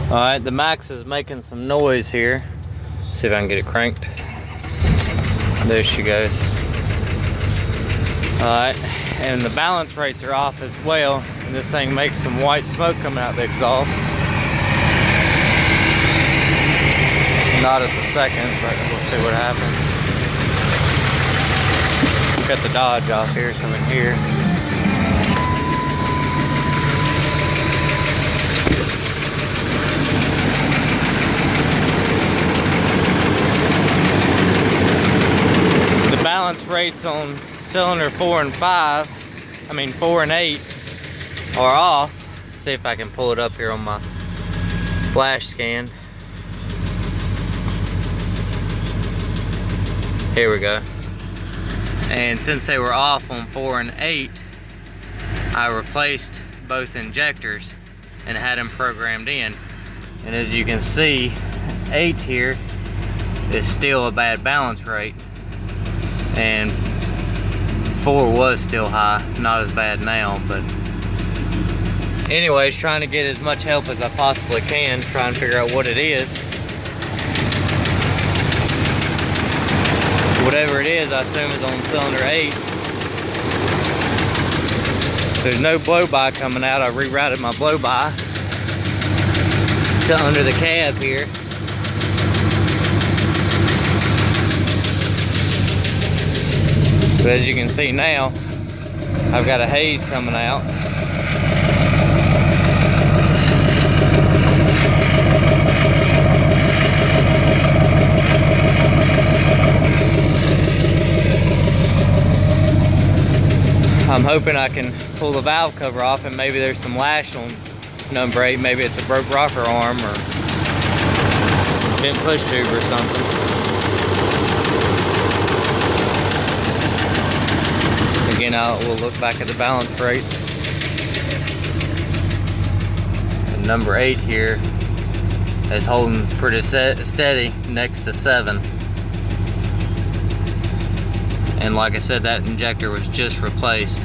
Alright, the max is making some noise here. See if I can get it cranked. There she goes. Alright, and the balance rates are off as well, and this thing makes some white smoke coming out the exhaust. Not at the second, but we'll see what happens. Got the Dodge off here, so I'm in here. The balance rates on cylinder 4 and 5, I mean 4 and 8 are off. Let's see if I can pull it up here on my flash scan. Here we go. And since they were off on 4 and 8, I replaced both injectors and had them programmed in. And as you can see, 8 here is still a bad balance rate. And 4 was still high, not as bad now, but anyways, trying to get as much help as I possibly can, trying to figure out what it is. Whatever it is, I assume is on cylinder 8. There's no blow-by coming out. I rerouted my blow-by to under the cab here. But as you can see now, I've got a haze coming out. I'm hoping I can pull the valve cover off and maybe there's some lash on number 8. Maybe it's a broke rocker arm or bent push tube or something. Again, we'll look back at the balance rates. And number 8 here is holding pretty steady next to 7. And like I said, that injector was just replaced.